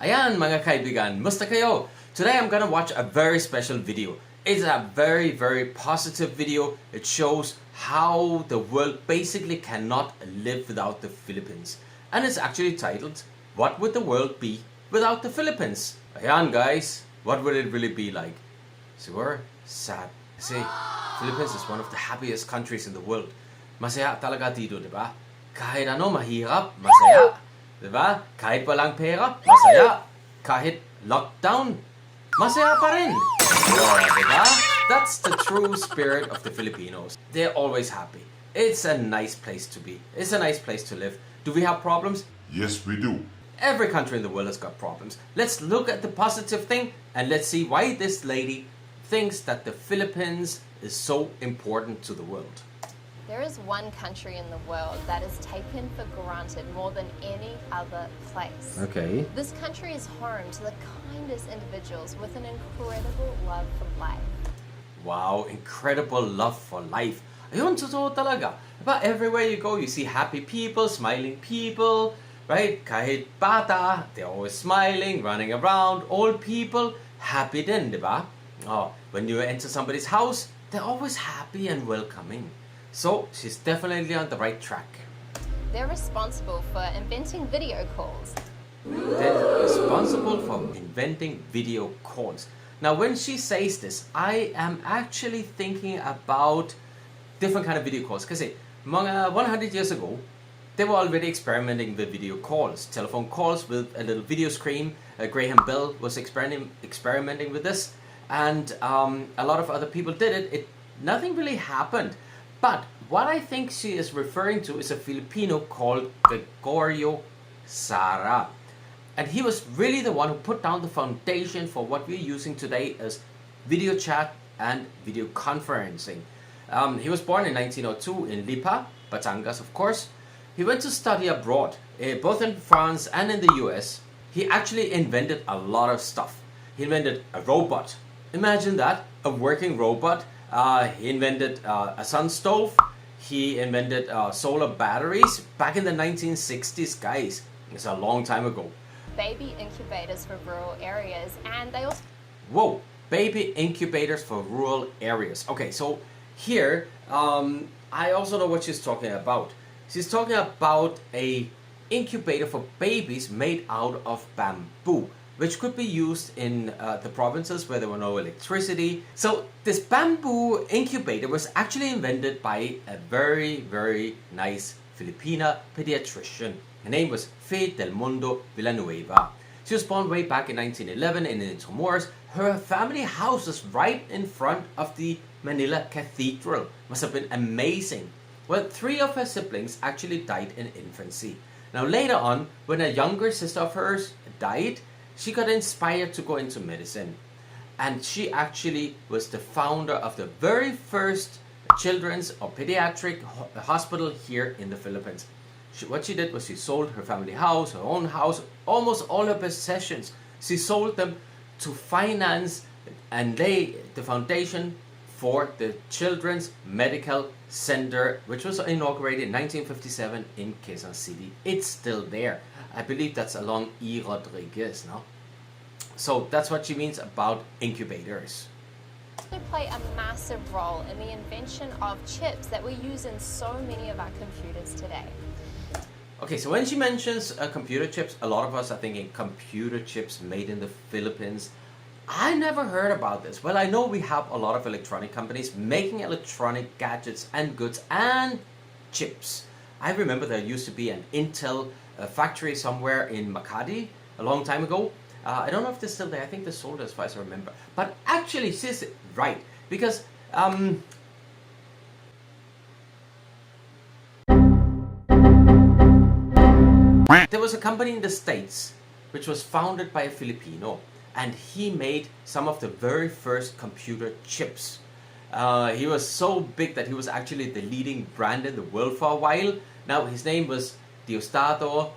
Ayan mga kaibigan, musta kayo? Today I'm gonna watch a very special video. It's a very positive video. It shows how the world basically cannot live without the Philippines. And it's actually titled, What Would the World Be Without the Philippines? Ayan guys, what would it really be like? Siguro, sad. Kasi Philippines is one of the happiest countries in the world. Masaya talaga dito, di ba? Kahit ano, mahirap, masaya. Diba? Kahit walang pera, masaya. Kahit lockdown, masaya pa rin. Diba? That's the true spirit of the Filipinos. They're always happy. It's a nice place to be. It's a nice place to live. Do we have problems? Yes, we do. Every country in the world has got problems. Let's look at the positive thing and let's see why this lady thinks that the Philippines is so important to the world. There is one country in the world that is taken for granted more than any other place. Okay. This country is home to the kindest individuals with an incredible love for life. Wow, incredible love for life. Ayun, totoo talaga. Diba, everywhere you go, you see happy people, smiling people, right? Kahit bata, they're always smiling, running around. Old people, happy din, diba? Oh, when you enter somebody's house, they're always happy and welcoming. So, she's definitely on the right track. They're responsible for inventing video calls. They're responsible for inventing video calls. Now, when she says this, I am actually thinking about different kind of video calls. Kasi, mga 100 years ago, they were already experimenting with video calls. Telephone calls with a little video screen. Graham Bell was experimenting with this. And a lot of other people did it. Nothing really happened. But what I think she is referring to is a Filipino called Gregorio Sara. And he was really the one who put down the foundation for what we're using today as video chat and video conferencing. He was born in 1902 in Lipa, Batangas of course. He went to study abroad, both in France and in the US. He actually invented a lot of stuff. He invented a robot. Imagine that, a working robot. He invented a sun stove. He invented solar batteries back in the 1960s, guys. It's a long time ago. Baby incubators for rural areas, and they also... Whoa, baby incubators for rural areas. Okay, so here, I also know what she's talking about. She's talking about a incubator for babies made out of bamboo, which could be used in the provinces where there were no electricity. So this bamboo incubator was actually invented by a very nice Filipina pediatrician. Her name was Fe del Mundo Villanueva. She was born way back in 1911 in Intramuros. Her family house was right in front of the Manila Cathedral. Must have been amazing. Well, 3 of her siblings actually died in infancy. Now later on, when a younger sister of hers died, she got inspired to go into medicine. And she actually was the founder of the very first children's or pediatric hospital here in the Philippines. What she did was she sold her family house, her own house, almost all her possessions. She sold them to finance and lay the foundation for the Children's Medical Center, which was inaugurated in 1957 in Quezon City. It's still there. I believe that's along E. Rodriguez, no? So that's what she means about incubators. They play a massive role in the invention of chips that we use in so many of our computers today. Okay, so when she mentions computer chips, a lot of us are thinking computer chips made in the Philippines. I never heard about this. Well, I know we have a lot of electronic companies making electronic gadgets and goods and chips. I remember there used to be an Intel factory somewhere in Makati a long time ago. I don't know if they're still there. I think they sold as far as I remember. But actually, she's right. Because there was a company in the States which was founded by a Filipino. And he made some of the very first computer chips. He was so big that he was actually the leading brand in the world for a while. Now, his name was Diosdado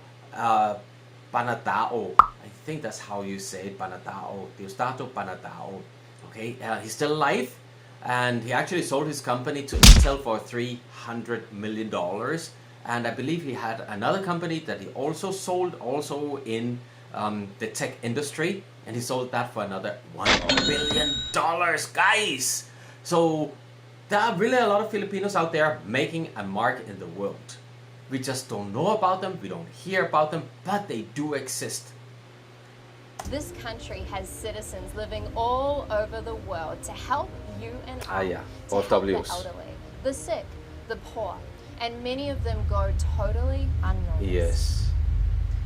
Panatao. I think that's how you say it, Panatao. Diosdado Panatao. Okay, he's still alive. And he actually sold his company to Intel for $300 million. And I believe he had another company that he also sold, also in the tech industry, and he sold that for another $1 billion, guys. So there are really a lot of Filipinos out there making a mark in the world. We just don't know about them, we don't hear about them, but they do exist. This country has citizens living all over the world to help you and I, to help the elderly, the sick, the poor, and many of them go totally unnoticed. Yes.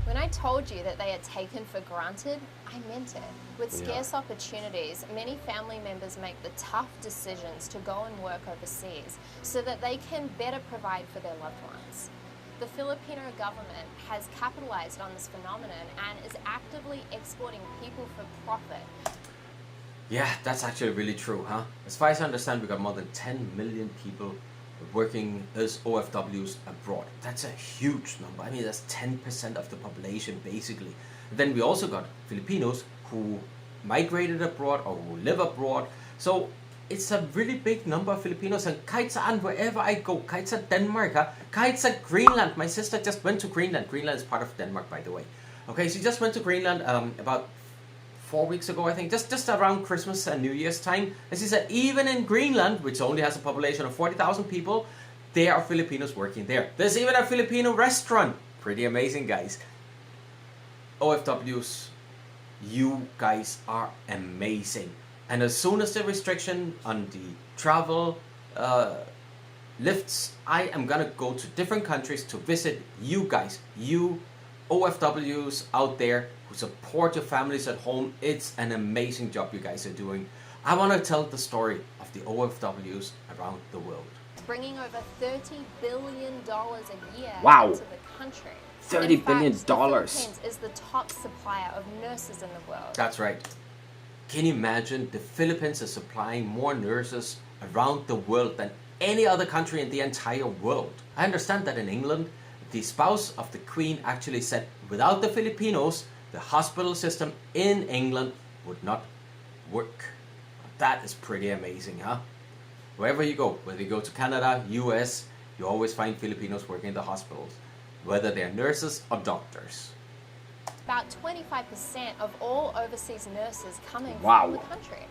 When I told you that they are taken for granted, I meant it. With scarce opportunities, many family members make the tough decisions to go and work overseas so that they can better provide for their loved ones. The Filipino government has capitalized on this phenomenon and is actively exporting people for profit. Yeah, that's actually really true, huh? As far as I understand, we got more than 10 million people working as OFWs abroad. That's a huge number. I mean, that's 10% of the population, basically. Then we also got Filipinos who migrated abroad or who live abroad. So it's a really big number of Filipinos, and kahit saan, wherever I go, kahit sa Denmark, kahit sa Greenland. My sister just went to Greenland. Greenland is part of Denmark, by the way. Okay, she just went to Greenland about 4 weeks ago, I think, just around Christmas and New Year's time. And she said even in Greenland, which only has a population of 40,000 people, there are Filipinos working there. There's even a Filipino restaurant. Pretty amazing, guys. OFWs, you guys are amazing. And as soon as the restriction on the travel lifts, I am gonna go to different countries to visit you guys, you OFWs out there who support your families at home. It's an amazing job you guys are doing. I want to tell the story of the OFWs around the world. Bringing over $30 billion a year Wow. into the country. $30 billion. The Philippines is the top supplier of nurses in the world. That's right. Can you imagine? The Philippines is supplying more nurses around the world than any other country in the entire world. I understand that in England, the spouse of the Queen actually said without the Filipinos, the hospital system in England would not work. That is pretty amazing, huh? Wherever you go, whether you go to Canada, US, you always find Filipinos working in the hospitals, whether they're nurses or doctors. About 25% of all overseas nurses coming Wow. from the country.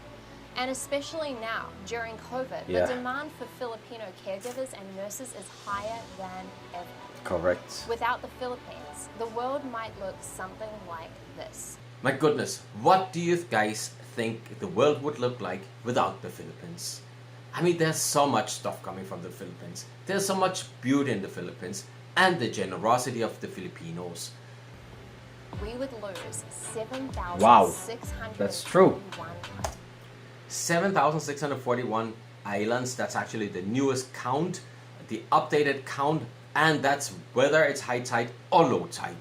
And especially now, during COVID, Yeah. the demand for Filipino caregivers and nurses is higher than ever. Correct. Without the Philippines, the world might look something like this. My goodness, what do you guys think the world would look like without the Philippines? I mean, there's so much stuff coming from the Philippines. There's so much beauty in the Philippines and the generosity of the Filipinos. We would lose 7,641 Wow, that's true. islands. 7,641 islands. That's actually the newest count, the updated count, and that's whether it's high tide or low tide.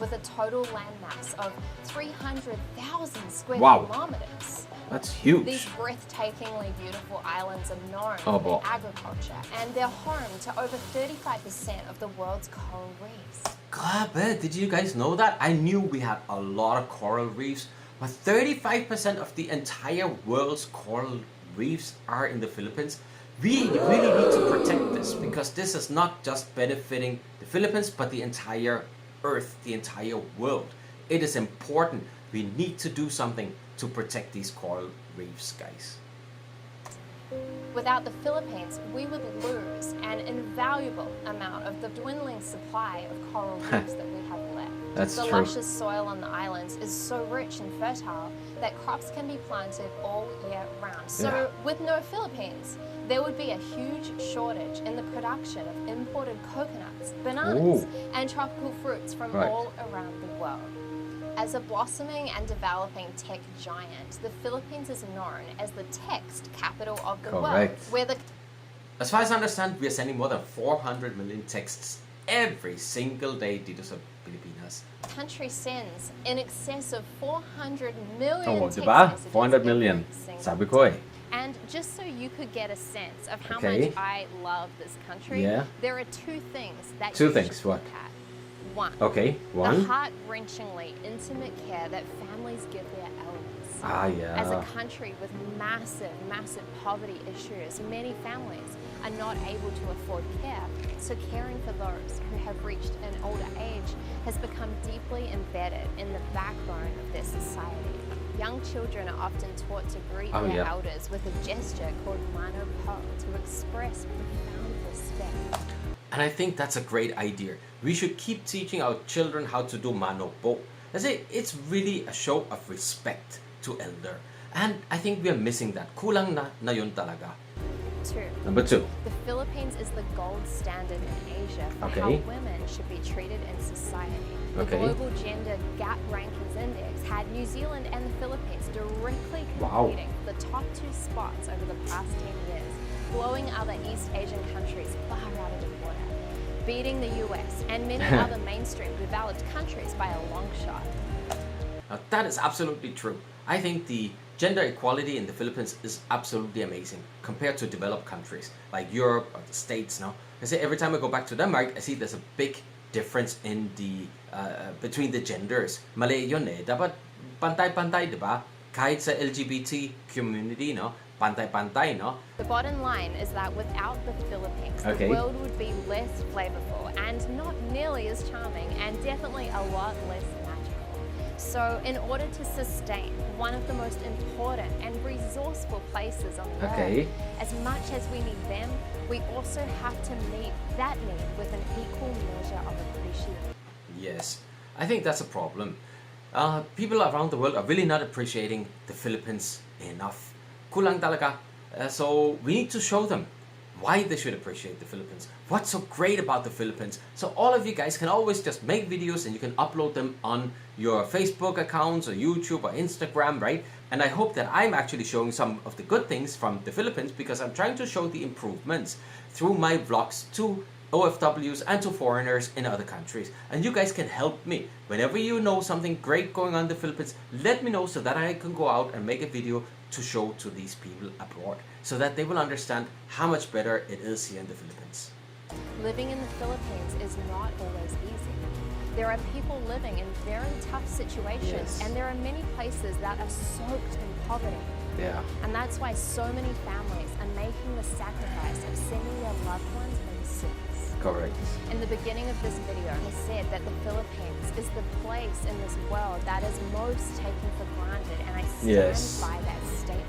With a total landmass of 300,000 square Wow. kilometers. That's huge. These breathtakingly beautiful islands are known Oh, for boy. their agriculture, and they're home to over 35% of the world's coral reefs. God, did you guys know that? I knew we had a lot of coral reefs, but 35% of the entire world's coral reefs are in the Philippines. We really need to protect this, because this is not just benefiting the Philippines, but the entire Earth, the entire world. It is important. We need to do something to protect these coral reefs, guys. Without the Philippines, we would lose an invaluable amount of the dwindling supply of coral reefs that we have left. That's the true. luscious soil on the islands is so rich and fertile that crops can be planted all year round. So Yeah. with no Philippines, there would be a huge shortage in the production of imported coconuts, bananas, Ooh. and tropical fruits from Right. all around the world. As a blossoming and developing tech giant, the Philippines is known as the text capital of the world, Correct. where the As far as I understand, we are sending more than 400 million texts every single day dito sa Pilipinas. country sends in excess of 400 million Oh, text diba? messages 400 every million. single Sabi ko eh. day. And just so you could get a sense of how Okay. much I love this country, Yeah. there are two things that Two you things, should what? look at. One, Okay, the one. heart-wrenchingly intimate care that families give their elders. Ah, yeah. As a country with massive, massive poverty issues, many families are not able to afford care. So caring for those who have reached an older age has become deeply embedded in the backbone of their society. Young children are often taught to greet their elders with a gesture called mano po to express profound respect. And I think that's a great idea. We should keep teaching our children how to do mano po. It's really a show of respect to elder. And I think we are missing that. Kulang na yun talaga. 2. Number 2. The Philippines is the gold standard in Asia for how women should be treated in society. The Global Gender Gap Rankings Index had New Zealand and the Philippines directly competing for the top 2 spots over the past 10 years, blowing other East Asian countries far out of the water, beating the US and many other mainstream developed countries by a long shot. Now, that is absolutely true. I think the gender equality in the Philippines is absolutely amazing compared to developed countries like Europe or the States. Now, I say every time I go back to Denmark, I see there's a big difference in the between the genders. Mali yun eh. Dapat pantay-pantay, di ba? Kahit sa LGBT community, no? Pantay-pantay, no? The bottom line is that without the Philippines, the world would be less flavorful and not nearly as charming, and definitely a lot less magical. So in order to sustain one of the most important and resourceful places on the earth, as much as we need them, we also have to meet that need with an equal measure of appreciation. Yes, I think that's a problem. People around the world are really not appreciating the Philippines enough. Kulang talaga. So we need to show them why they should appreciate the Philippines. What's so great about the Philippines? So all of you guys can always just make videos and you can upload them on your Facebook accounts or YouTube or Instagram, right? And I hope that I'm actually showing some of the good things from the Philippines because I'm trying to show the improvements through my vlogs to OFWs and to foreigners in other countries. And you guys can help me. Whenever you know something great going on in the Philippines, let me know so that I can go out and make a video to show to these people abroad so that they will understand how much better it is here in the Philippines. Living in the Philippines is not always easy. There are people living in very tough situations, and there are many places that are soaked in poverty. Yeah. And that's why so many families are making the sacrifice of sending their loved ones overseas. Correct. In the beginning of this video, I said that the Philippines is the place in this world that is most taken for granted, and I stand by that statement.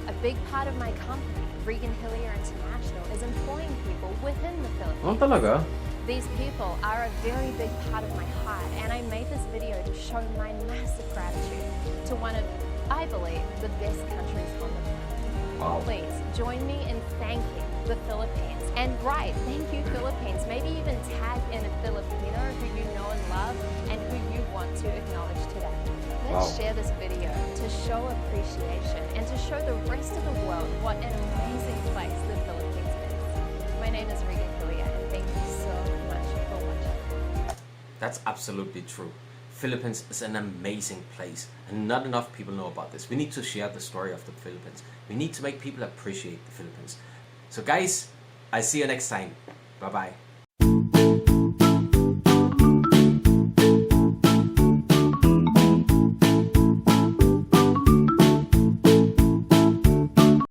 A big part of my company, Regan Hillier International, is employing people within the Philippines. Oh, talaga? These people are a very big part of my heart, and I made this video to show my massive gratitude to one of, I believe, the best countries on the planet. Wow. Please join me in thanking the Philippines. And write, thank you Philippines. Maybe even tag in a Filipino who you know and love and who you want to acknowledge today. Let's share this video to show appreciation and to show the rest of the world what an amazing place the Philippines is. My name is Regan Hillier, and thank you so much for watching. That's absolutely true. Philippines is an amazing place and not enough people know about this. We need to share the story of the Philippines. We need to make people appreciate the Philippines. So guys, I see you next time. Bye-bye.